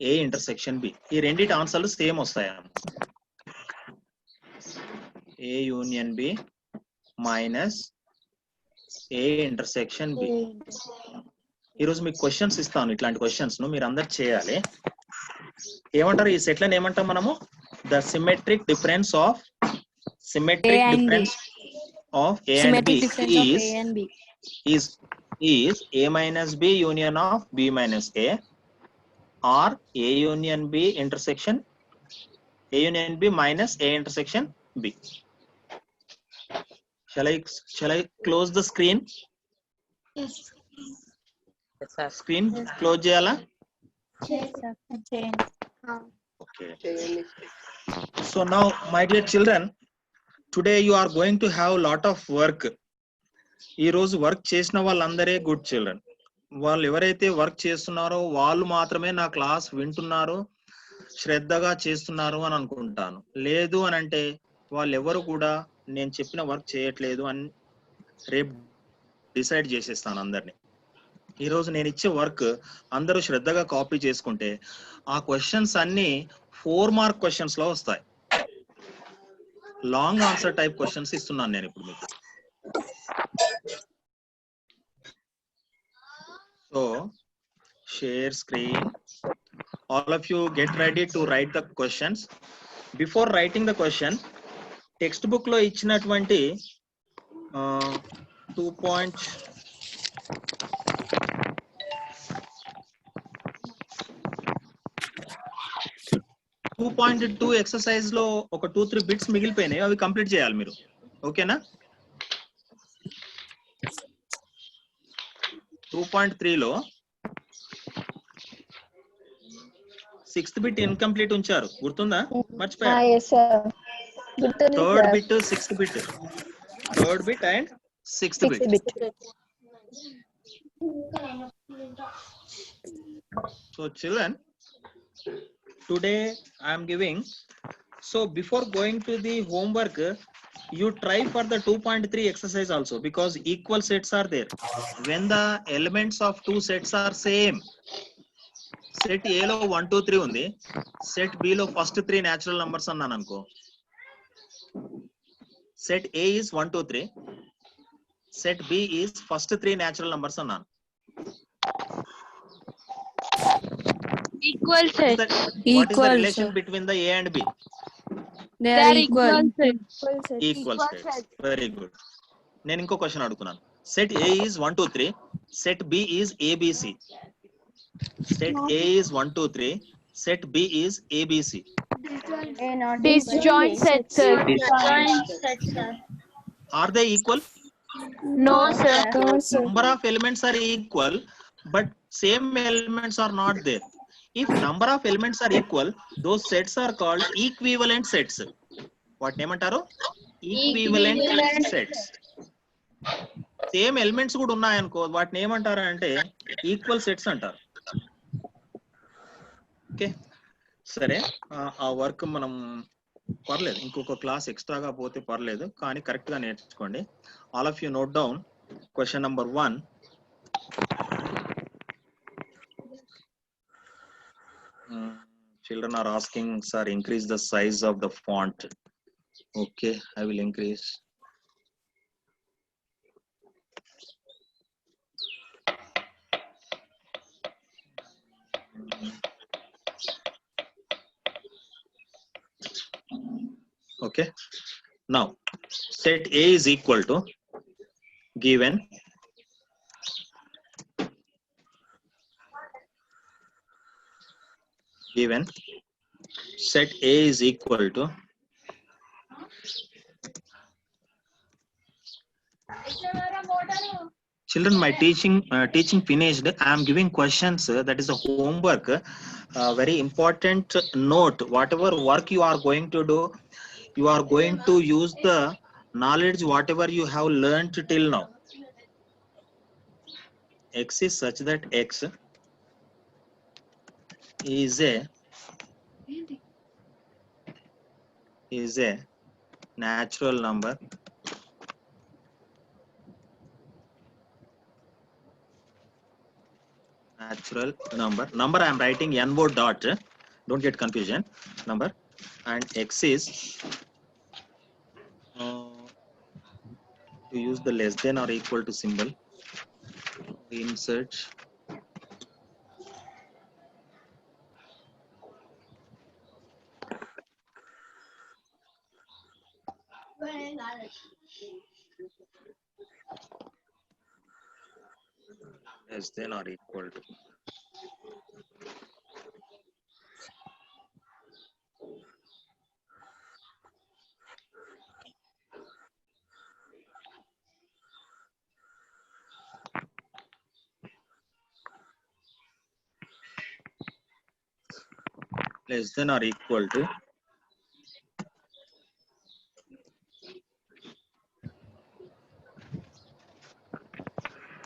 A intersection B. ఈ రెండిటి ఆన్సర్లు same వస్తాయి. A union B minus A intersection B. ఈరోజు మీకు క్వశ్చన్స్ ఇస్తాను, ఇట్లాంటి క్వశ్చన్స్ మీరు అందరు చేయాలి. ఏమంటారు ఈ సెట్లను? ఏమంటాం మనము? The symmetric difference of A and B is A minus B union of B minus A, or A union B intersection A union B minus A intersection B. Shall I close the screen? Yes. Screen close cheyala? Okay. So now, my dear children, today you are going to have lot of work. ఈ రోజు work చేసిన వాళ్ళందరే good children. వాళ్ళు ఎవరైతే work చేస్తున్నారో వాళ్ళు మాత్రమే నా class వింటున్నారు, శ్రద్ధగా చేస్తున్నారు అని అనుకుంటాను. లేదు అని అంటే వాళ్ళు ఎవరు కూడా నేను చెప్పిన వర్క్ చేయట్లేదు అని రేపు డిసైడ్ చేసేస్తాను అందరినీ. ఈరోజు నేను ఇచ్చే వర్క్ అందరూ శ్రద్ధగా కాపీ చేసుకుంటే ఆ క్వశ్చన్స్ అన్ని 4 మార్క్ క్వశ్చన్స్ లో వస్తాయి. లాంగ్ ఆన్సర్ టైప్ క్వశ్చన్స్ ఇస్తున్నాను నేను ఇప్పుడు మీకు. So share screen. All of you get ready to write the questions. Before writing the question, text book లో ఇచ్చినటువంటి 2.2 ఎక్సర్సైజ్ లో ఒక 2-3 బిట్స్ మిగిలిపోయినాయి, అవి కంప్లీట్ చేయాలి మీరు. ఓకేనా? 2.3 లో 6th బిట్ ఇన్కంప్లీట్ ఉంచారు, గుర్తుందా? మర్చిపోయారు. Third bit, 6th bit, third bit and 6th bit. So children, today I am giving, so before going to the homework, you try for the 2.3 exercise also, because equal sets are there. When the elements of two sets are same, set A లో 1 2 3 ఉంది, set B లో first 3 natural numbers అన్నాను అనుకో, set A is 1 2 3, set B is first 3 natural numbers అన్నాను. Equal set. What is the relation between the A and B? They are equal. Equal sets. Very good. నేను ఇంకో question అడుగుతున్నాను. Set A is 1 2 3, set B is ABC. Set A is 1 2 3, set B is ABC. Disjoint sets, sir. Are they equal? No, sir. Number of elements are equal, but same elements are not there. If number of elements are equal, those sets are called equivalent sets. What name antaru? Equivalent sets. Same elements kuda unnayanuko, what name antaru ante equal sets antaru. Okay, సరే. ఆ work మనం పర్లేదు, ఇంకొక class ఎక్స్ట్రాగా పోతే పర్లేదు, కానీ correct గా నేర్చుకోండి. All of you note down question number 1. Children are asking, sir, increase the size of the font. Okay, I will increase. Okay, now set A is equal to, given set A is equal to children, my teaching finished. I am giving questions, that is a homework. Very important note, whatever work you are going to do, you are going to use the knowledge whatever you have learned till now. X is such that X is a natural number number I am writing n word dot, don't get confusion, number, and X is to use the less than or equal to symbol, insert less than or equal to. Less than or equal to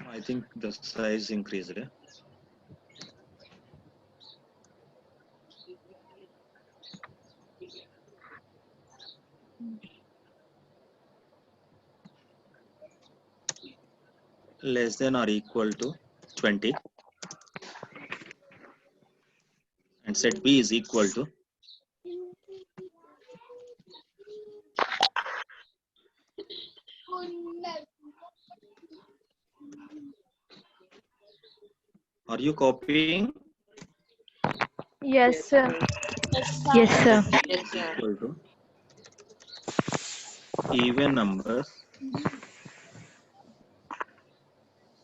I think the size increased. Less than or equal to 20 and set B is equal to are you copying? Yes, sir. Yes, sir. Yes, sir. Equal to even numbers,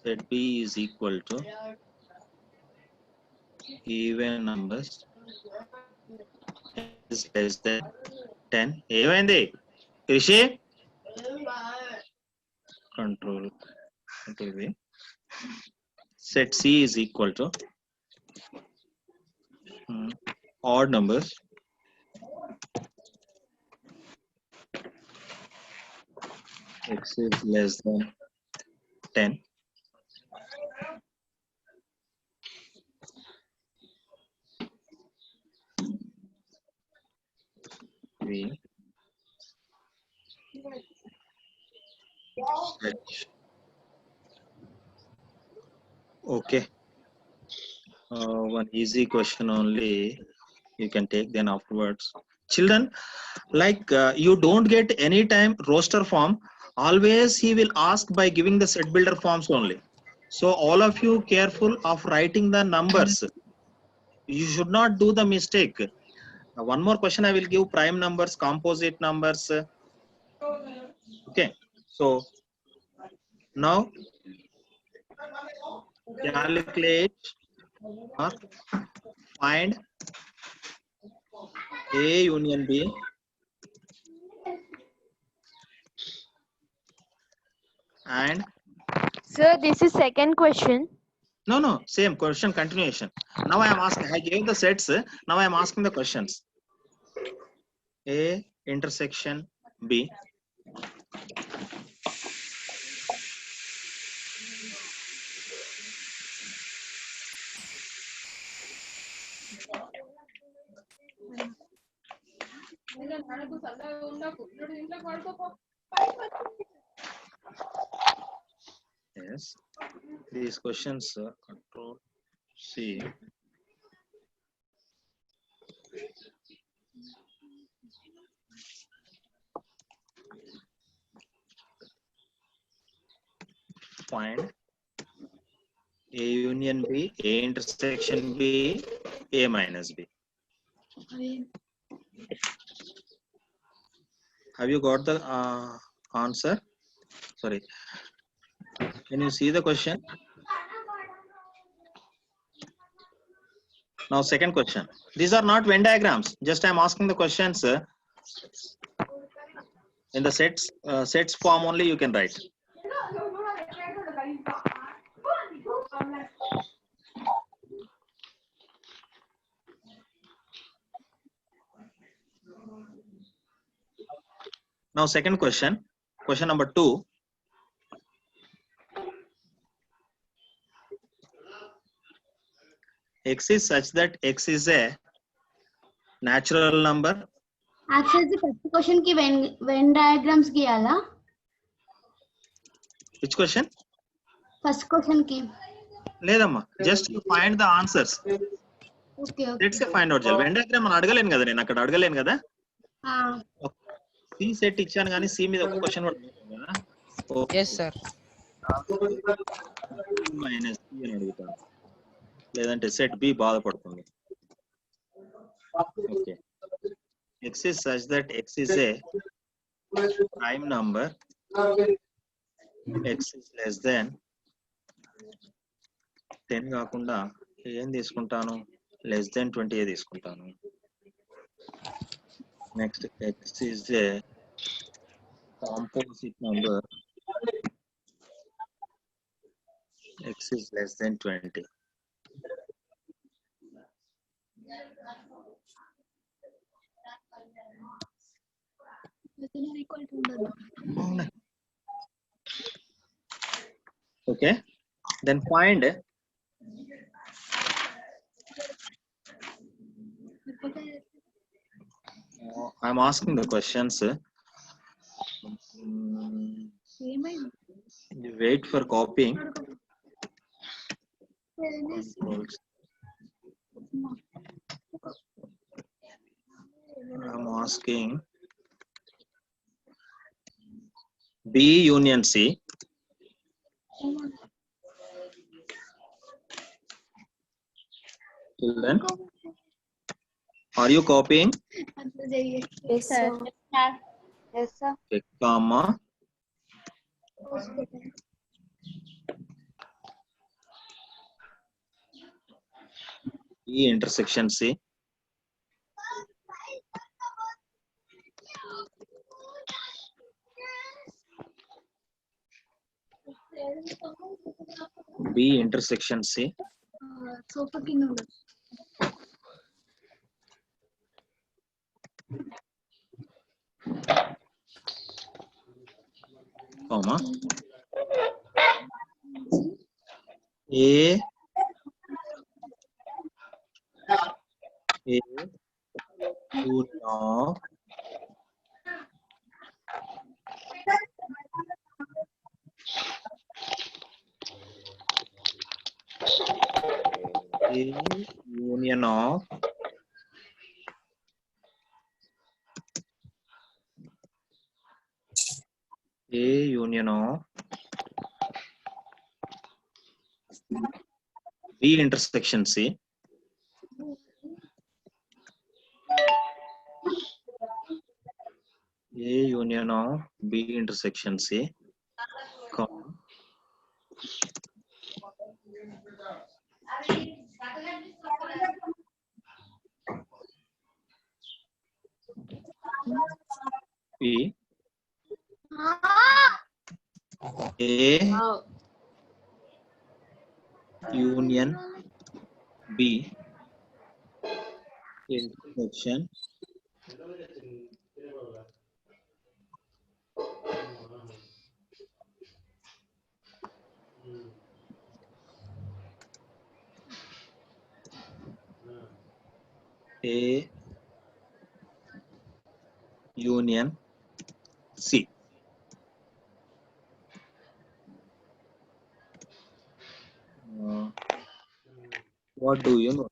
set B is equal to even numbers is less than 10. ఏమైంది Rishi control V. Set C is equal to odd numbers X is less than 10. V H. Okay. One easy question only you can take, then afterwards. Children, like you don't get any time roster form, always he will ask by giving the set builder forms only. So all of you careful of writing the numbers. You should not do the mistake. One more question I will give: prime numbers, composite numbers. Okay, so now calculate or find A union B and Sir, this is second question. no, same question continuation. Now I am asking, I gave the sets, now I am asking the questions. A intersection B yes, these questions control C. Find A union B, A intersection B, A minus B. Have you got the answer? Sorry. Can you see the question? Now second question. These are not Venn diagrams. Just I am asking the questions. In the sets form only you can write. Now second question, question number 2. X is such that X is a natural number. Actually, first question ki Venn diagrams giyala. Which question? First question ki. లేదమ్మా, just you find the answers. Okay. Let's say find out. Venn diagram మనం అడగలేను కదా, నేను అక్కడ అడగలేను కదా. C set ఇచ్చాను కానీ C మీద ఒక క్వశ్చన్ కూడా అడగలేను కదా. Yes, sir. మైనస్ C అని అడుగుతాను, లేదంటే సెట్ B బాధపడుతుంది. Okay, X is such that X is a prime number. X is less than 10 కాకుండా ఏం తీసుకుంటాను, లెస్ దెన్ 20 తీసుకుంటాను. Next X is a composite number. X is less than 20. Okay, then find. I'm asking the questions. You wait for copying. Controls. I'm asking B union C. Children, are you copying? Yes, sir. Yes, sir. Okay, comma. B intersection C. B intersection C. Comma. A union of B intersection C. A union of B intersection C. Comma. B. A union B intersection A union C. What do you know?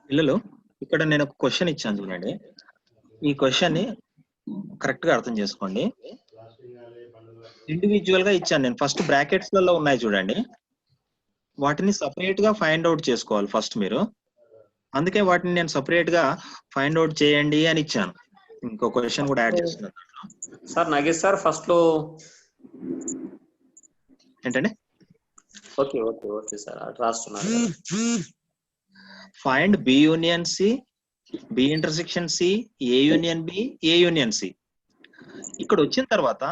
పిల్లలు, ఇక్కడ నేను ఒక question ఇచ్చాను చూడండి. ఈ question ని correct గా అర్థం చేసుకోండి. ఇండివిజువల్ గా ఇచ్చాను నేను. ఫస్ట్ బ్రాకెట్స్ లలో ఉన్నాయి చూడండి, వాటిని సపరేట్ గా ఫైండ్ అవుట్ చేసుకోవాలి ఫస్ట్ మీరు. అందుకే వాటిని నేను సపరేట్ గా ఫైండ్ అవుట్ చేయండి అని ఇచ్చాను. ఇంకో క్వశ్చన్ కూడా యాడ్ చేస్తున్నాను సార్. నాగేష్ సార్ ఫస్ట్ లో ఏంటండి? ఓకే ఓకే ఓకే సార్, అటు రాస్తున్నారు. Find B union C, B intersection C, A union B, A union C. ఇక్కడ వచ్చిన తర్వాత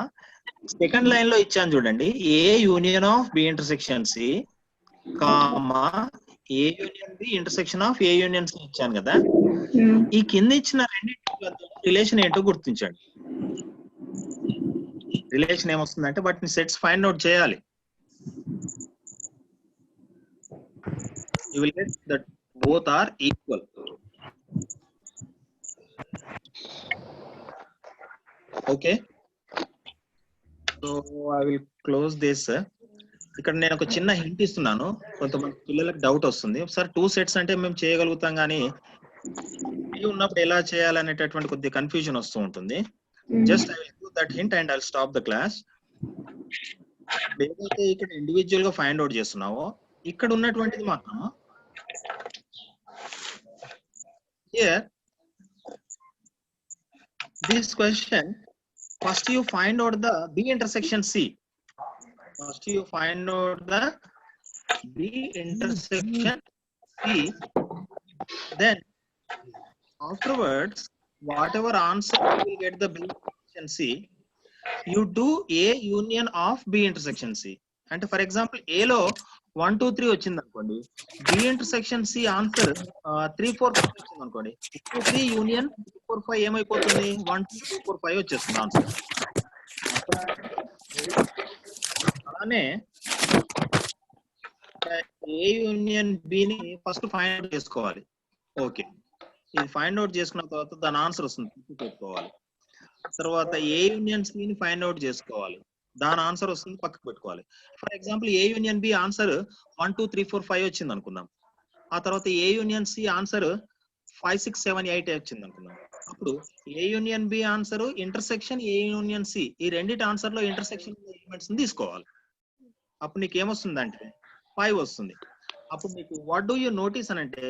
సెకండ్ లైన్ లో ఇచ్చాను చూడండి, A union of B intersection C, comma A union B intersection of A union C ఇచ్చాను కదా. ఈ కింద ఇచ్చిన రెండింటి రిలేషన్ ఏంటో గుర్తించండి. రిలేషన్ ఏమొస్తుందంటే వాటిని సెట్స్ ఫైండ్ అవుట్ చేయాలి. You will get that both are equal. Okay. So I will close this. ఇక్కడ నేను ఒక చిన్న హింట్ ఇస్తున్నాను, కొంతమంది పిల్లలకు డౌట్ వస్తుంది. సార్ 2 సెట్స్ అంటే మేము చేయగలుగుతాం కానీ ఉన్నప్పుడు ఎలా చేయాలనేటటువంటి కొద్ది కన్ఫ్యూజన్ వస్తూ ఉంటుంది. Just I will give that hint and I will stop the class. ఏదైతే ఇక్కడ ఇండివిజువల్ గా ఫైండ్ అవుట్ చేస్తున్నావో ఇక్కడ ఉన్నటువంటిది మాత్రం here this question, first you find out the B intersection C. First you find out the B intersection C, then afterwards whatever answer you will get the B intersection C, you do A union of B intersection C. అంటే for example A లో 1 2 3 వచ్చింది అనుకోండి, B intersection C answer 3 4 5 వచ్చింది అనుకోండి, 2 3 union 4 5 ఏమైపోతుంది, 1 2 3 4 5 వచ్చేస్తుంది answer. అలానే A union B ని ఫస్ట్ ఫైండ్ అవుట్ చేసుకోవాలి. ఓకే, ఇది ఫైండ్ అవుట్ చేసుకున్న తర్వాత దాని ఆన్సర్ వస్తుంది పెట్టుకోవాలి. తర్వాత A యూనియన్ C ని ఫైండ్ అవుట్ చేసుకోవాలి, దాని ఆన్సర్ వస్తుంది పక్కకు పెట్టుకోవాలి. For example A union B answer 1 2 3 4 5 వచ్చింది అనుకుందాం. ఆ తర్వాత A యూనియన్ C ఆన్సర్ 5 6 7 8 వచ్చింది అనుకుందాం. అప్పుడు A union B answer intersection A union C, ఈ రెండింటి ఆన్సర్ లో ఇంటర్సెక్షన్ ఎలిమెంట్స్ ని తీసుకోవాలి. అప్పుడు నీకు ఏమొస్తుంది అంటే 5 వస్తుంది. అప్పుడు నీకు వాట్ డూ యూ నోటీస్ అని అంటే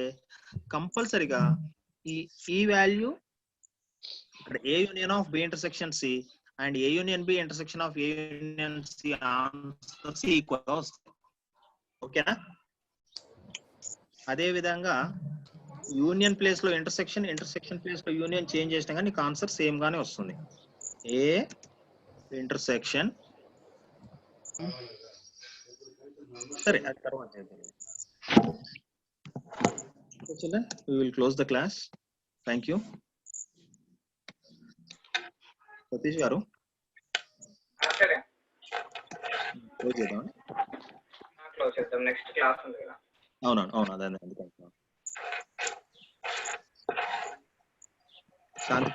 కంపల్సరిగా ఈ వాల్యూ ఇక్కడ A union of B intersection C and A union B intersection of A union C answer C equals. ఓకేనా? అదే విధంగా యూనియన్ ప్లేస్ లో ఇంటర్సెక్షన్, ఇంటర్సెక్షన్ ప్లేస్ లో యూనియన్ చేంజ్ చేసినా కానీ నీకు ఆన్సర్ సేమ్ గానే వస్తుంది. ఏ ఇంటర్సెక్షన్, సరే అది తర్వాత we will close the class. Thank you. Satish గారు క్లోజ్ చేద్దాం, నెక్స్ట్ క్లాస్ ఉంది కదా. అవును అదే అందుకంటున్నాను. శాంతి